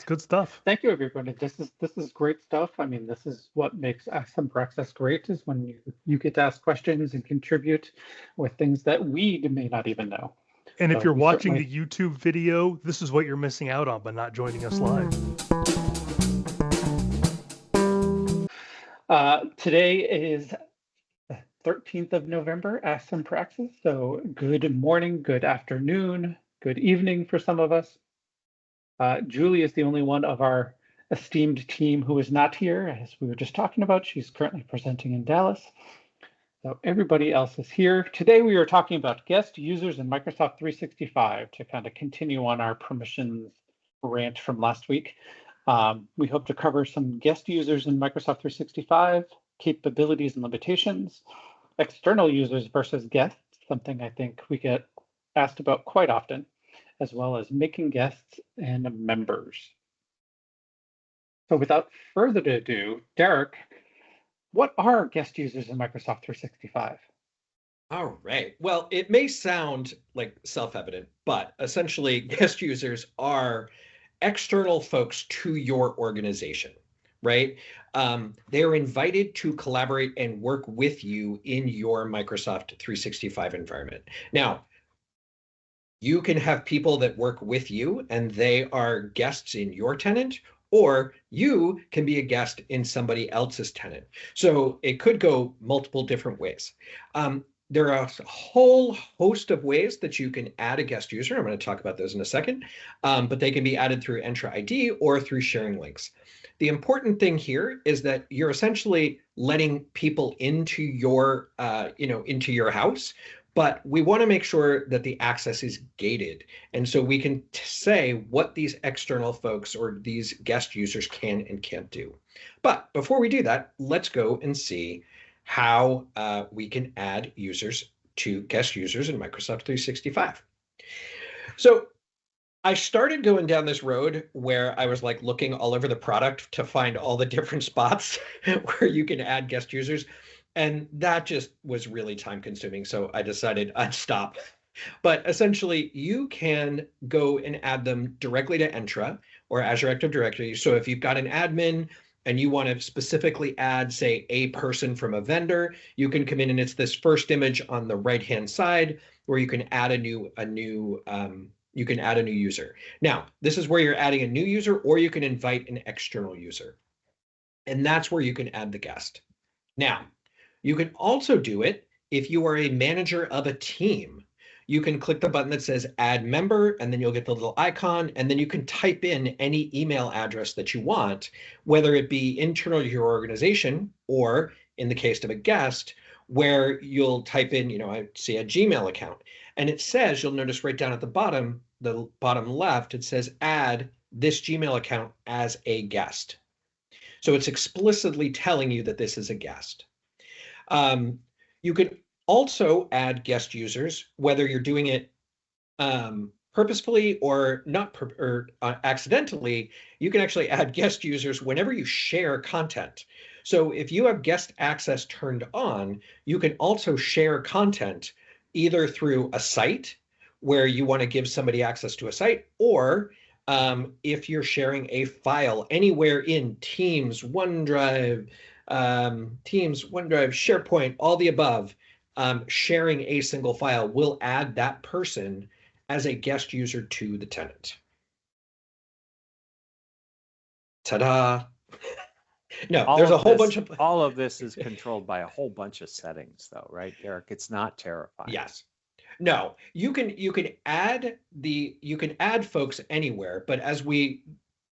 Good stuff. Thank you, everybody. This is great stuff. I mean, this is what makes Ask for Access great is when you get to ask questions and contribute with things that we may not even know. And if So you're we watching certainly the YouTube video, this is what you're missing out on by not joining us live. today is the 13th of November, Ask for Access. So good morning, good afternoon, good evening for some of us. Julie is the only one of our esteemed team who is not here, as we were just talking about. She's currently presenting in Dallas. So everybody else is here. Today we are talking about guest users in Microsoft 365 to kind of continue on our permissions rant from last week. We hope to cover some guest users in Microsoft 365, capabilities and limitations, external users versus guests, something I think we get asked about quite often, as well as making guests and members. So without further ado, Derek, what are guest users in Microsoft 365? All right. Well, it may sound like self-evident, but essentially guest users are external folks to your organization, right? They are invited to collaborate and work with you in your Microsoft 365 environment. Now, you can have people that work with you and they are guests in your tenant, or you can be a guest in somebody else's tenant. So it could go multiple different ways. There are a whole host of ways that you can add a guest user. I'm going to talk about those in a second, but they can be added through Entra ID or through sharing links. The important thing here is that you're essentially letting people into your, into your house, but we want to make sure that the access is gated. And so we can say what these external folks or these guest users can and can't do. But before we do that, let's go and see how we can add users to guest users in Microsoft 365. So I started going down this road where I was like looking all over the product to find all the different spots where you can add guest users. And that just was really time consuming. So I decided I'd stop. But essentially, you can go and add them directly to Entra or Azure Active Directory. So if you've got an admin and you want to specifically add, say, a person from a vendor, you can come in and it's this first image on the right-hand side where you can add a new user. Now, this is where you're adding a new user, or you can invite an external user. And that's where you can add the guest. Now, you can also do it if you are a manager of a team. You can click the button that says add member, and then you'll get the little icon, and then you can type in any email address that you want, whether it be internal to your organization, or in the case of a guest, where you'll type in, I see a Gmail account. And it says, you'll notice right down at the bottom left, it says add this Gmail account as a guest. So it's explicitly telling you that this is a guest. You can also add guest users, whether you're doing it purposefully or not accidentally. You can actually add guest users whenever you share content. So if you have guest access turned on, you can also share content either through a site where you want to give somebody access to a site, or if you're sharing a file anywhere in Teams, OneDrive, SharePoint, all the above, sharing a single file will add that person as a guest user to the tenant. Ta-da! No, there's a whole bunch of... All of this is controlled by a whole bunch of settings, though, right, Derek? It's not terrifying. Yes. No, you can add folks anywhere, but as we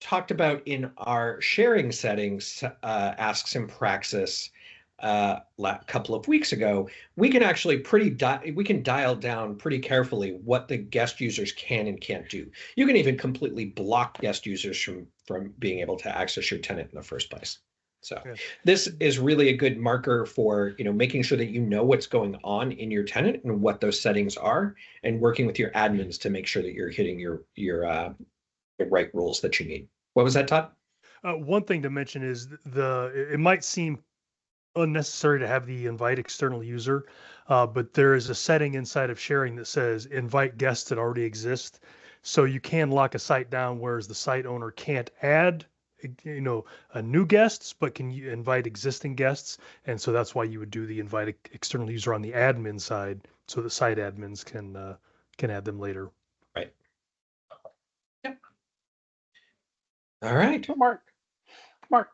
talked about in our sharing settings, asks in Praxis a couple of weeks ago, we can actually dial down pretty carefully what the guest users can and can't do. You can even completely block guest users from being able to access your tenant in the first place. So this is really a good marker for making sure that you know what's going on in your tenant and what those settings are, and working with your admins to make sure that you're hitting your right rules that you need. What was that, Todd? One thing to mention is it might seem unnecessary to have the invite external user, but there is a setting inside of sharing that says invite guests that already exist. So you can lock a site down, whereas the site owner can't add, a new guests, but can you invite existing guests? And so that's why you would do the invite external user on the admin side, so the site admins can add them later. Right. Yep. All right. So Mark,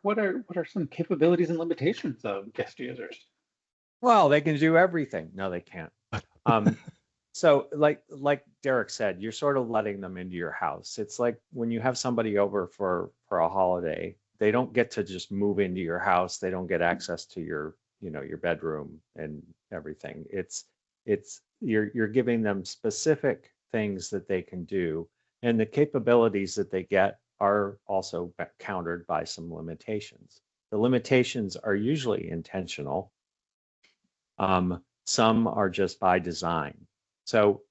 what are some capabilities and limitations of guest users? Well, they can do everything. No, they can't. So like Derek said, you're sort of letting them into your house. It's like when you have somebody over for a holiday, they don't get to just move into your house. They don't get access to your bedroom and everything. It's you're giving them specific things that they can do, and the capabilities that they get are also countered by some limitations. The limitations are usually intentional. Some are just by design. So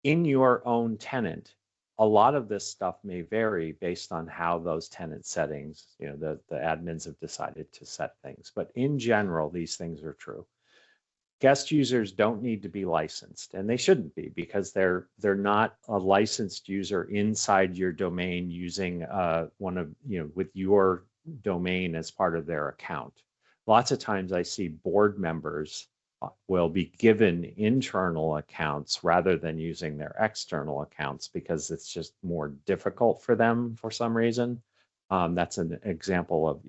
in your own tenant, a lot of this stuff may vary based on how those tenant settings, the admins have decided to set things. But in general, these things are true. Guest users don't need to be licensed, and they shouldn't be, because they're not a licensed user inside your domain using with your domain as part of their account. Lots of times I see board members will be given internal accounts rather than using their external accounts because it's just more difficult for them for some reason. That's an example of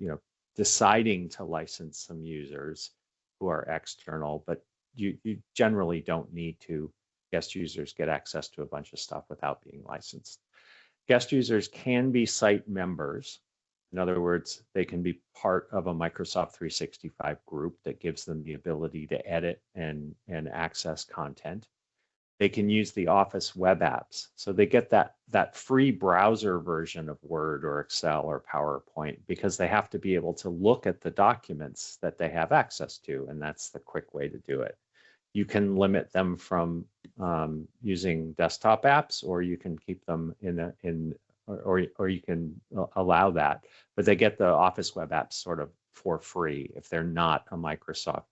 deciding to license some users who are external, but you generally don't need to. Guest users get access to a bunch of stuff without being licensed. Guest users can be site members. In other words, they can be part of a Microsoft 365 group that gives them the ability to edit and access content. They can use the Office web apps. So they get that free browser version of Word or Excel or PowerPoint because they have to be able to look at the documents that they have access to, and that's the quick way to do it. You can limit them from using desktop apps, or you can keep them or you can allow that, but they get the Office web apps sort of for free. If they're not a Microsoft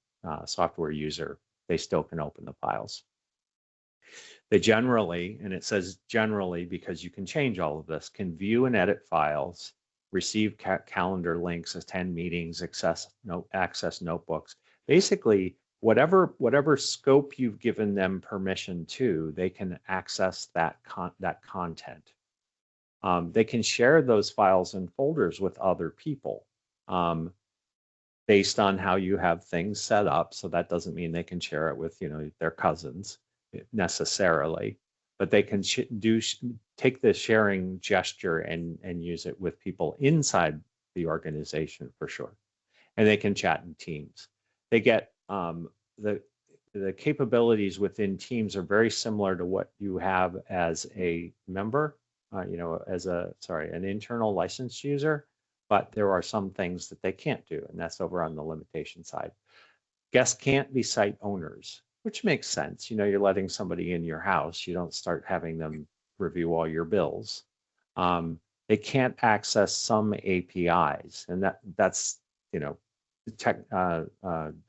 software user, they still can open the files. They generally, and it says generally because you can change all of this, can view and edit files, receive calendar links, attend meetings, access notebooks. Basically, whatever scope you've given them permission to, they can access that content. They can share those files and folders with other people based on how you have things set up. So that doesn't mean they can share it with their cousins necessarily, but they can take the sharing gesture and use it with people inside the organization for sure. And they can chat in Teams. They get the capabilities within Teams are very similar to what you have as a member. As an internal licensed user, but there are some things that they can't do, and that's over on the limitation side. Guests can't be site owners, which makes sense. You're letting somebody in your house. You don't start having them review all your bills. They can't access some APIs, and that's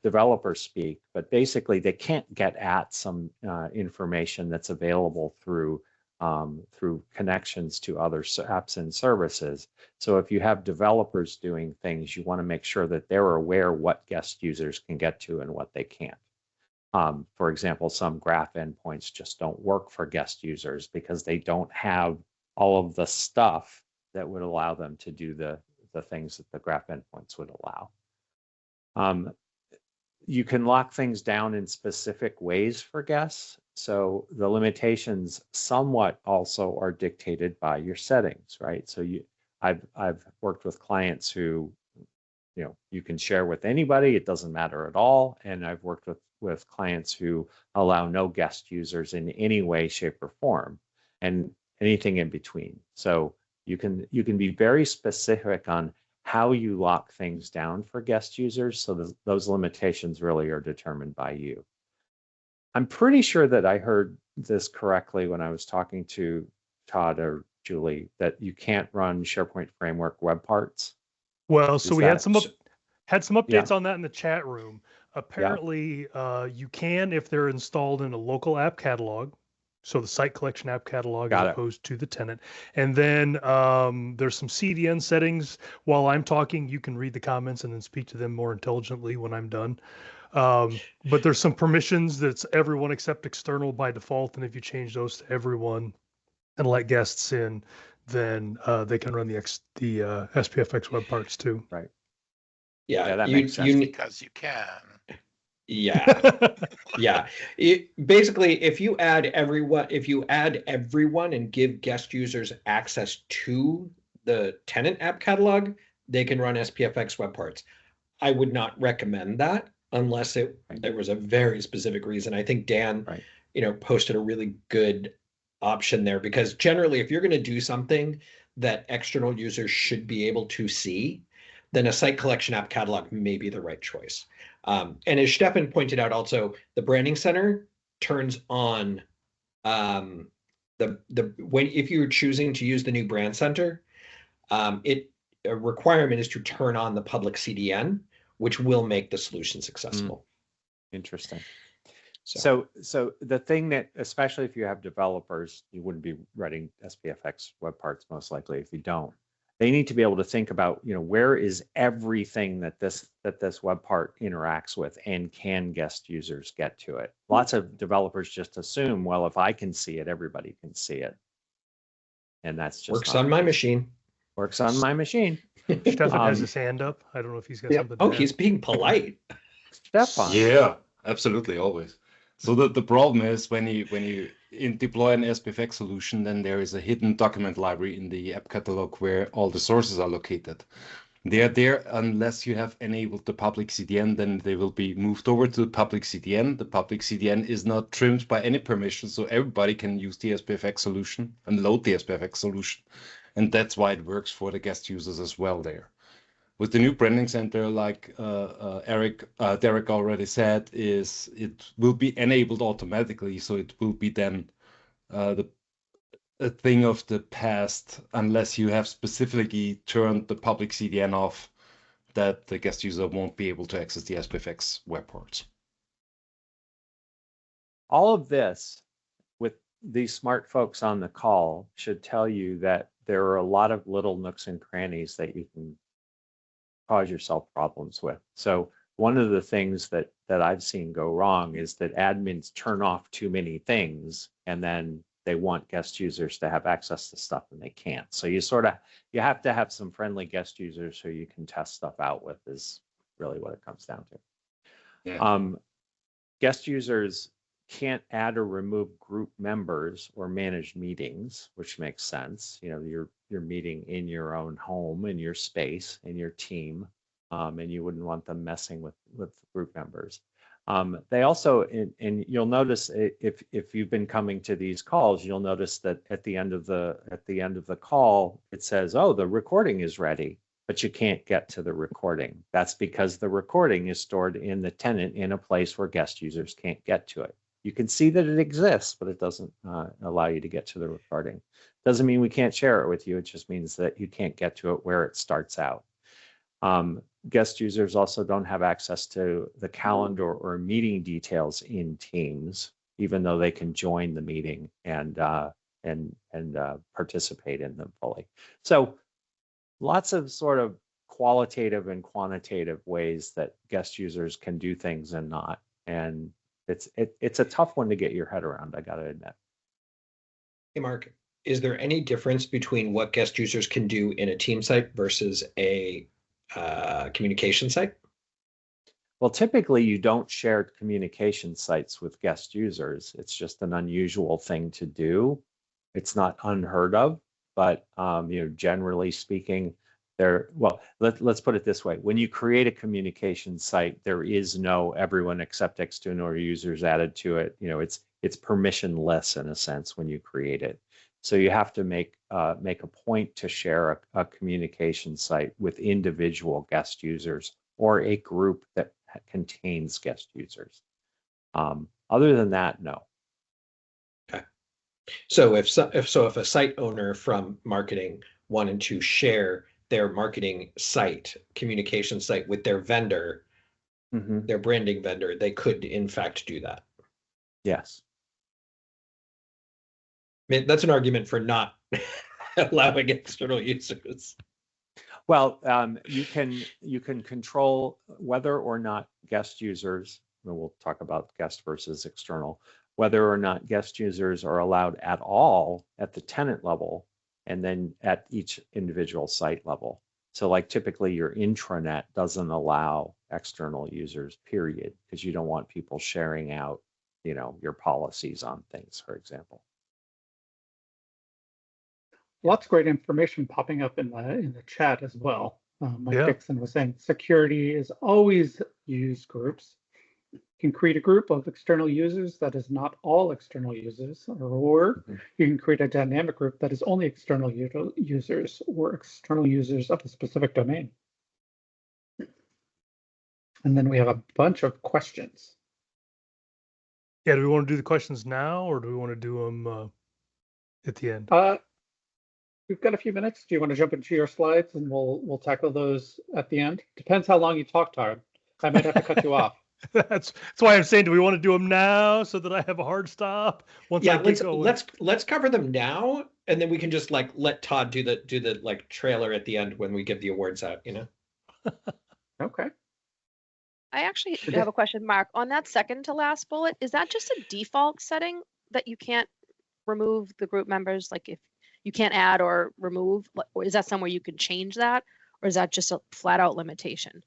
developer speak, but basically they can't get at some information that's available through connections to other apps and services. So if you have developers doing things, you want to make sure that they're aware what guest users can get to and what they can't. For example, some graph endpoints just don't work for guest users because they don't have all of the stuff that would allow them to do the things that the graph endpoints would allow. You can lock things down in specific ways for guests. So the limitations somewhat also are dictated by your settings, right? So I've worked with clients who, you can share with anybody, it doesn't matter at all. And I've worked with clients who allow no guest users in any way, shape, or form, and anything in between. So you can be very specific on how you lock things down for guest users. So those limitations really are determined by you. I'm pretty sure that I heard this correctly when I was talking to Todd or Julie, that you can't run SharePoint Framework web parts. Well, so we had some updates Yeah. on that in the chat room. Apparently, you can if they're installed in a local app catalog. So the site collection app catalog as Got it. opposed to the tenant. And then there's some CDN settings. While I'm talking, you can read the comments and then speak to them more intelligently when I'm done. But there's some permissions that's everyone except external by default. And if you change those to everyone and let guests in, then they can run the SPFX web parts too. Right. Yeah, Yeah, that you makes sense. you Because you can. yeah. Yeah. Basically, if you add everyone and give guest users access to the tenant app catalog, they can run SPFX web parts. I would not recommend that unless there was a very specific reason. I think Dan, Right. posted a really good option there, because generally, if you're going to do something that external users should be able to see, then a site collection app catalog may be the right choice. And as Stefan pointed out, also the branding center turns on if you're choosing to use the new brand center, a requirement is to turn on the public CDN, which will make the solution successful. Interesting. So So the thing that, especially if you have developers, you wouldn't be writing SPFX web parts most likely if you don't. They need to be able to think about, where is everything that this web part interacts with, and can guest users get to it? Lots of developers just assume, well, if I can see it, everybody can see it. And that's just works on my machine. Works on my machine. Stefan has his hand up. I don't know if he's got something to Oh, add. he's being polite. Stefan. Yeah, absolutely, always. So the problem is when you deploy an SPFX solution, then there is a hidden document library in the app catalog where all the sources are located. They are there unless you have enabled the public CDN, then they will be moved over to the public CDN. The public CDN is not trimmed by any permission, so everybody can use the SPFX solution and load the SPFX solution. And that's why it works for the guest users as well there. With the new branding center, like Derek already said, it will be enabled automatically, so it will be then a thing of the past unless you have specifically turned the public CDN off, that the guest user won't be able to access the SPFX web ports. All of this with these smart folks on the call should tell you that there are a lot of little nooks and crannies that you can cause yourself problems with. So one of the things that I've seen go wrong is that admins turn off too many things, and then they want guest users to have access to stuff and they can't. So you have to have some friendly guest users so you can test stuff out with, is really what it comes down to. Yeah. Guest users can't add or remove group members or manage meetings, which makes sense. You're meeting in your own home, in your space, in your team, and you wouldn't want them messing with group members. They also, and you'll notice if you've been coming to these calls, you'll notice that at the end of the call, it says, "Oh, the recording is ready," but you can't get to the recording. That's because the recording is stored in the tenant in a place where guest users can't get to it. You can see that it exists, but it doesn't allow you to get to the recording. Doesn't mean we can't share it with you. It just means that you can't get to it where it starts out. Guest users also don't have access to the calendar or meeting details in Teams, even though they can join the meeting and participate in them fully. So lots of sort of qualitative and quantitative ways that guest users can do things and not. And it's a tough one to get your head around, I got to admit. Hey, Mark, is there any difference between what guest users can do in a team site versus a communication site? Well, typically you don't share communication sites with guest users. It's just an unusual thing to do. It's not unheard of, but generally speaking, let's put it this way. When you create a communication site, there is no everyone except external users added to it. It's permissionless in a sense when you create it. So you have to make a point to share a communication site with individual guest users or a group that contains guest users. Other than that, no. Okay. So if a site owner from marketing wanted to share their marketing site, communication site with their vendor, their branding vendor, they could in fact do that. Yes. mean, that's an argument for not allowing external users. Well, you can control whether or not guest users, and we'll talk about guest versus external, whether or not guest users are allowed at all at the tenant level and then at each individual site level. So like typically your intranet doesn't allow external users, period, because you don't want people sharing out, your policies on things, for example. Lots of great information popping up in the chat as well. Mike Yeah. Dixon was saying security is always use groups. You can create a group of external users that is not all external users, or you can create a dynamic group that is only external users or external users of a specific domain. And then we have a bunch of questions. Yeah, do we want to do the questions now, or do we want to do them at the end? We've got a few minutes. Do you want to jump into your slides and we'll tackle those at the end? Depends how long you talk, Todd. I might have to cut you off. That's why I'm saying, do we want to do them now so that I have a hard stop once I get going? Let's cover them now, and then we can just like let Todd do the like trailer at the end when we give the awards out. Okay. I actually have a question, Mark. On that second to last bullet, is that just a default setting that you can't remove the group members? Like if you can't add or remove, or is that somewhere you can change that? Or is that just a flat out limitation?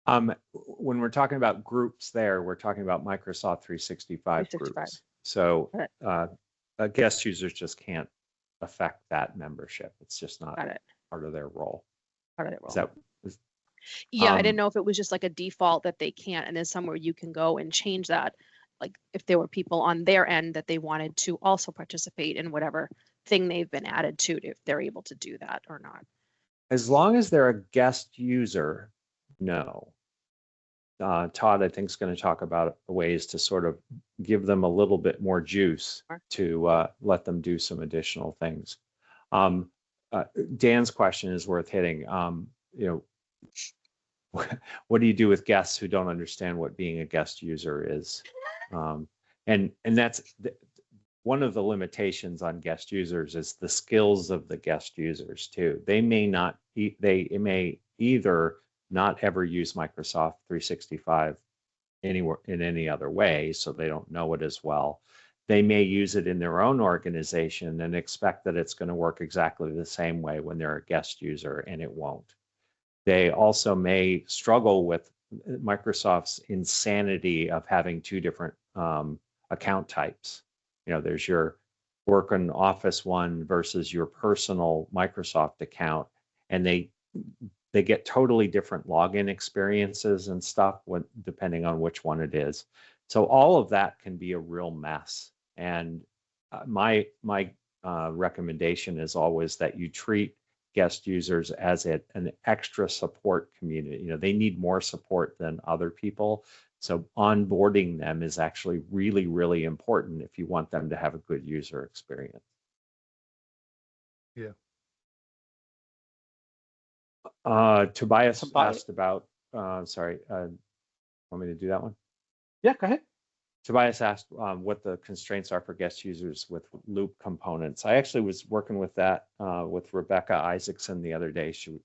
When we're talking about groups there, we're talking about Microsoft 365 groups. So guest users just can't affect that membership. It's just not part of their role. Yeah, I didn't know if it was just like a default that they can't, and there's somewhere you can go and change that. Like if there were people on their end that they wanted to also participate in whatever thing they've been added to, if they're able to do that or not. As long as they're a guest user, no. Todd, I think, is going to talk about ways to sort of give them a little bit more juice to let them do some additional things. Dan's question is worth hitting. What do you do with guests who don't understand what being a guest user is? And that's one of the limitations on guest users is the skills of the guest users too. They may either not ever use Microsoft 365 anywhere in any other way, so they don't know it as well. They may use it in their own organization and expect that it's going to work exactly the same way when they're a guest user, and it won't. They also may struggle with Microsoft's insanity of having two different account types. There's your work on Office one versus your personal Microsoft account, and they get totally different login experiences and stuff depending on which one it is. So all of that can be a real mess. And my recommendation is always that you treat guest users as an extra support community. They need more support than other people. So onboarding them is actually really, really important if you want them to have a good user experience. Yeah. Tobias asked about, sorry, want me to do that one? Yeah, go ahead. Tobias asked what the constraints are for guest users with loop components. I actually was working with that with Rebecca Isaacson the other day. She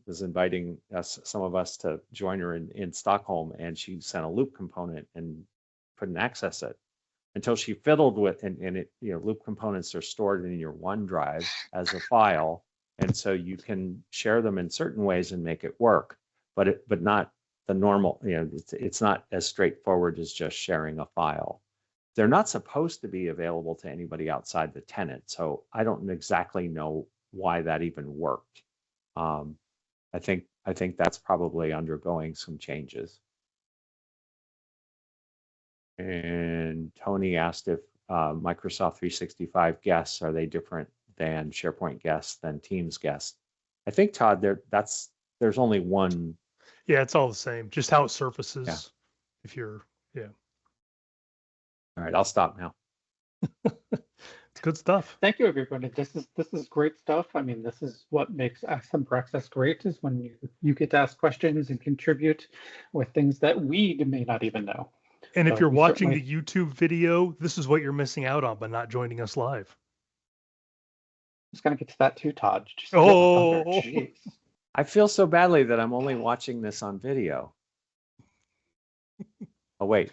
was inviting some of us to join her in Stockholm, and she sent a loop component and couldn't access it until she fiddled with, and it, loop components are stored in your OneDrive as a file. And so you can share them in certain ways and make it work, but not the normal, it's not as straightforward as just sharing a file. They're not supposed to be available to anybody outside the tenant. So I don't exactly know why that even worked. I think that's probably undergoing some changes. And Tony asked if Microsoft 365 guests, are they different than SharePoint guests than Teams guests? I think, Todd, there's only one. Yeah, it's all the same, just how it surfaces. Yeah. If you're, yeah. All right, I'll stop now. It's good stuff. Thank you, everybody. This is great stuff. I mean, this is what makes Ask for Access great, is when you get to ask questions and contribute with things that we may not even know. And if So you're we watching certainly- the YouTube video, this is what you're missing out on by not joining us live. I was going to get to that too, Todd. Just steal my thunder. Oh, Jeez. I feel so badly that I'm only watching this on video. Oh, wait.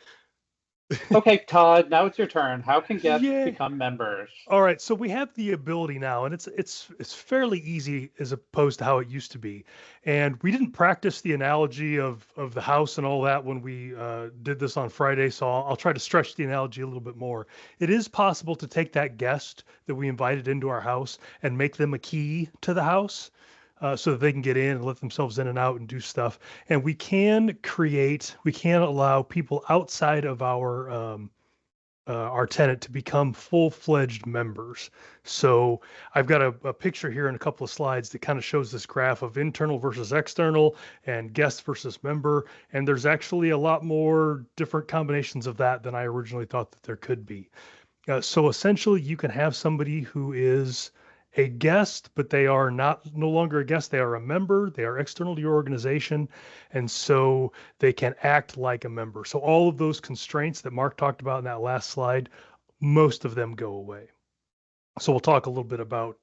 Okay, Todd, now it's your turn. How can guests Yay. become members? all right. So we have the ability now, and it's fairly easy as opposed to how it used to be. And we didn't practice the analogy of the house and all that when we did this on Friday. So I'll try to stretch the analogy a little bit more. It is possible to take that guest that we invited into our house and make them a key to the house. So that they can get in and let themselves in and out and do stuff. And we can allow people outside of our tenant to become full-fledged members. So I've got a picture here in a couple of slides that kind of shows this graph of internal versus external and guest versus member. And there's actually a lot more different combinations of that than I originally thought that there could be. So essentially, you can have somebody who is a guest, but they are no longer a guest. They are a member. They are external to your organization. And so they can act like a member. So all of those constraints that Mark talked about in that last slide, most of them go away. So we'll talk a little bit about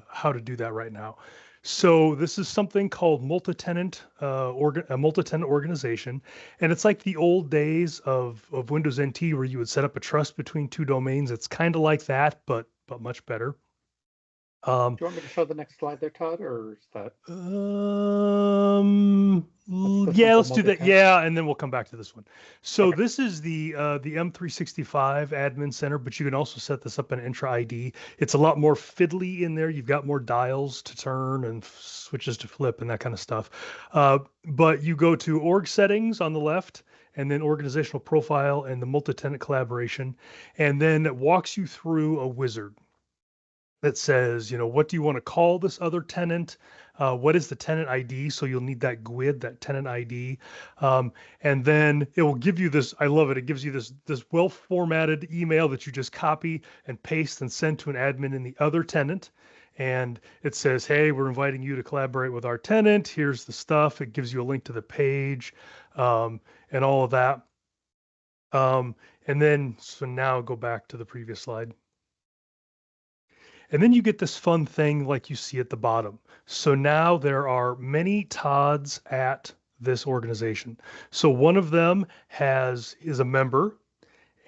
how to do that right now. So this is something called multi-tenant organization, and it's like the old days of Windows NT where you would set up a trust between two domains. It's kind of like that, but much better. Do you want me to show the next slide there, Todd, or is that? Yeah, let's do that. multi-tenant? Yeah, and then we'll come back to this one. So this is the M365 Admin Center, but you can also set this up in Entra ID. It's a lot more fiddly in there. You've got more dials to turn and switches to flip and that kind of stuff. But you go to org settings on the left, and then organizational profile and the multi-tenant collaboration, and then it walks you through a wizard that says, what do you want to call this other tenant? What is the tenant ID? So you'll need that GUID, that tenant ID. And then it will give you this, I love it. It gives you this well-formatted email that you just copy and paste and send to an admin in the other tenant. And it says, hey, we're inviting you to collaborate with our tenant. Here's the stuff. It gives you a link to the page and all of that. And then, so now go back to the previous slide. And then you get this fun thing like you see at the bottom. So now there are many Todds at this organization. So one of them is a member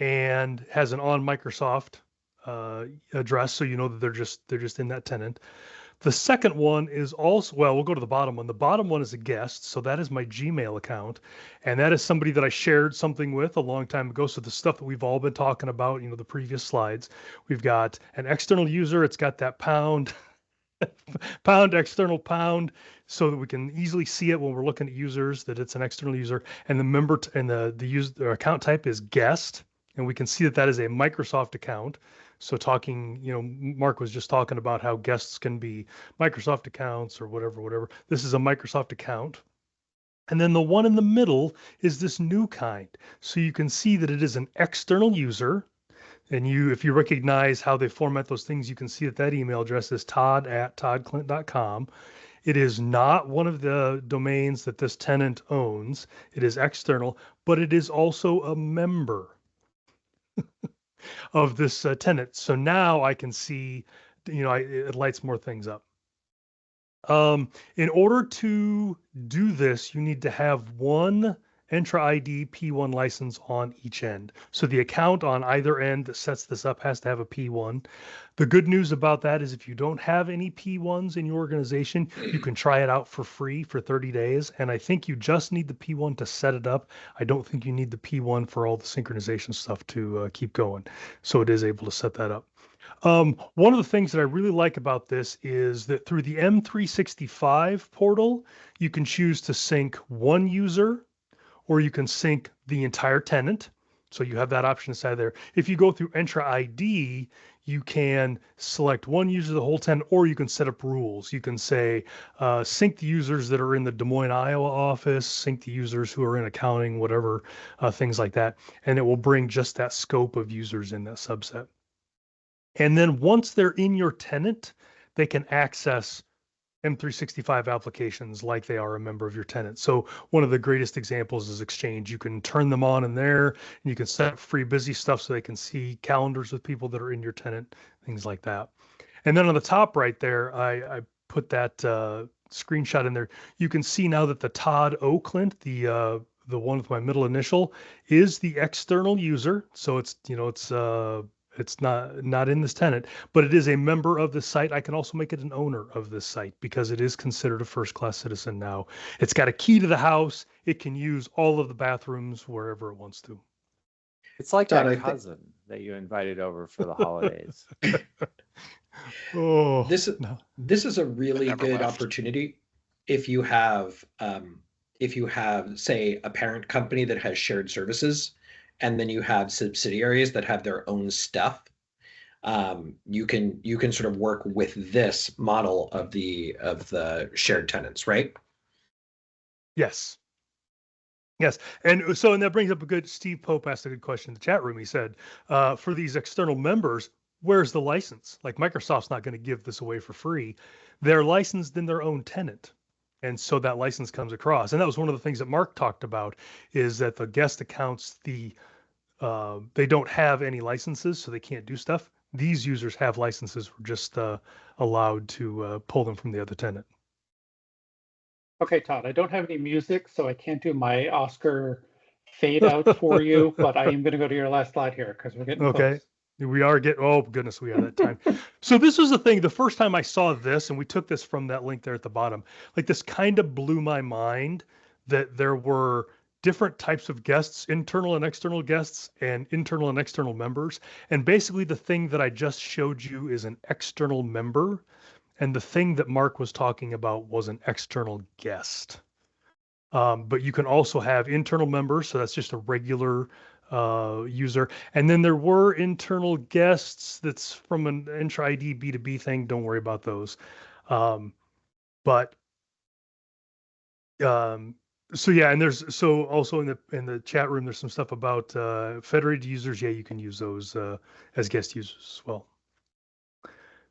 and has an on Microsoft address, so you know that they're just in that tenant. The second one is also, well, we'll go to the bottom one. The bottom one is a guest. So that is my Gmail account. And that is somebody that I shared something with a long time ago. So the stuff that we've all been talking about, the previous slides, we've got an external user. It's got that pound, external pound, so that we can easily see it when we're looking at users, that it's an external user. And the member and the account type is guest. And we can see that is a Microsoft account. So Mark was just talking about how guests can be Microsoft accounts or whatever. This is a Microsoft account. And then the one in the middle is this new kind. So you can see that it is an external user. And if you recognize how they format those things, you can see that email address is todd@toddclint.com. It is not one of the domains that this tenant owns. It is external, but it is also a member of this tenant. So now I can see, it lights more things up. In order to do this, you need to have one Entra ID P1 license on each end. So the account on either end that sets this up has to have a P1. The good news about that is if you don't have any P1s in your organization, you can try it out for free for 30 days. And I think you just need the P1 to set it up. I don't think you need the P1 for all the synchronization stuff to keep going. So it is able to set that up. One of the things that I really like about this is that through the M365 portal, you can choose to sync one user, or you can sync the entire tenant. So you have that option inside there. If you go through Entra ID, you can select one user, the whole tenant, or you can set up rules. You can say, sync the users that are in the Des Moines, Iowa office, sync the users who are in accounting, whatever, things like that. And it will bring just that scope of users in that subset. And then once they're in your tenant, they can access M365 applications like they are a member of your tenant. So one of the greatest examples is Exchange. You can turn them on in there, and you can set up free busy stuff so they can see calendars with people that are in your tenant, things like that. And then on the top right there, I put that screenshot in there. You can see now that the Todd Oakland, the one with my middle initial, is the external user. So it's it's not in this tenant, but it is a member of the site. I can also make it an owner of this site because it is considered a first-class citizen now. It's got a key to the house. It can use all of the bathrooms wherever it wants to. It's like Todd, that cousin that you invited over for the holidays. Oh, This no. this is a really never good left. opportunity if you have say a parent company that has shared services, and then you have subsidiaries that have their own stuff. You can sort of work with this model of the shared tenants, right? Yes. Yes. And so, and that brings up a good, Steve Pope asked a good question in the chat room. He said, for these external members, where's the license? Like Microsoft's not going to give this away for free. They're licensed in their own tenant. And so that license comes across. And that was one of the things that Mark talked about, is that the guest accounts, they don't have any licenses, so they can't do stuff. These users have licenses. We're just allowed to pull them from the other tenant. Okay, Todd, I don't have any music, so I can't do my Oscar fade out for you, but I am going to go to your last slide here because we're getting Okay. close. We are getting, oh goodness, we have that time. So this was the thing, the first time I saw this, and we took this from that link there at the bottom, like this kind of blew my mind that there were different types of guests, internal and external guests, and internal and external members. And basically the thing that I just showed you is an external member. And the thing that Mark was talking about was an external guest. But you can also have internal members, so that's just a regular user. And then there were internal guests that's from an Entra ID B2B thing. Don't worry about those. So yeah, and there's also in the chat room, there's some stuff about federated users. Yeah, you can use those as guest users as well.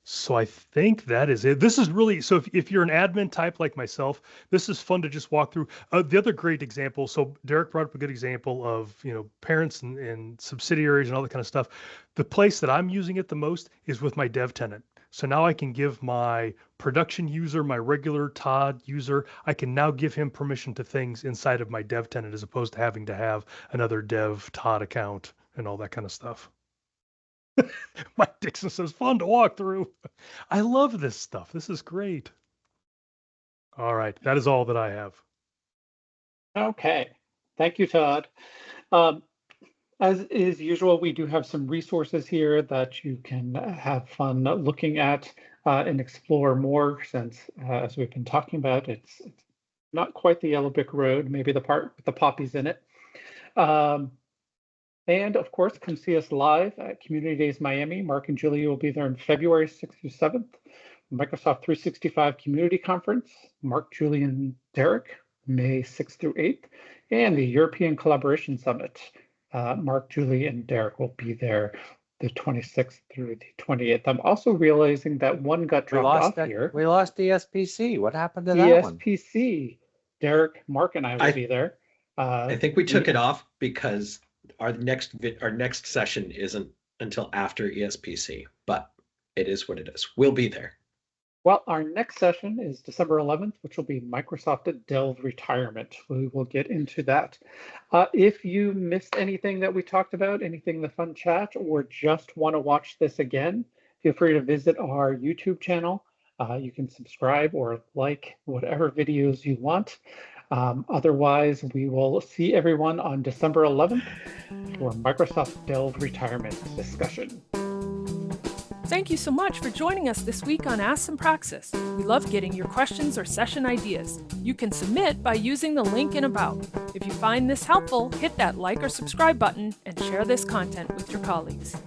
So I think that is it. This is really, so if you're an admin type like myself, this is fun to just walk through. The other great example, so Derek brought up a good example of, parents and subsidiaries and all that kind of stuff. The place that I'm using it the most is with my dev tenant. So now I can give my production user, my regular Todd user, I can now give him permission to things inside of my dev tenant as opposed to having to have another dev Todd account and all that kind of stuff. Mike Dixon says, fun to walk through. I love this stuff. This is great. All right. That is all that I have. Okay. Thank you, Todd. As is usual, we do have some resources here that you can have fun looking at and explore more, since, as we've been talking about, it's not quite the Yellow Brick Road, maybe the part with the poppies in it. And of course, come see us live at Community Days Miami. Mark and Julie will be there on February 6th through 7th. Microsoft 365 Community Conference, Mark, Julie, and Derek, May 6th through 8th. And the European Collaboration Summit, Mark, Julie, and Derek will be there the 26th through the 28th. I'm also realizing that one got dropped off here. We lost the SPC. What happened to that one? The SPC. Derek, Mark, and I will be there. I think we took it off because our next session isn't until after ESPC, but it is what it is. We'll be there. Well, our next session is December 11th, which will be Microsoft Delve Retirement. We will get into that. If you missed anything that we talked about, anything in the fun chat, or just want to watch this again, feel free to visit our YouTube channel. You can subscribe or like whatever videos you want. Otherwise, we will see everyone on December 11th for Microsoft Delve Retirement discussion. Thank you so much for joining us this week on Ask and Praxis. We love getting your questions or session ideas. You can submit by using the link in About. If you find this helpful, hit that like or subscribe button and share this content with your colleagues.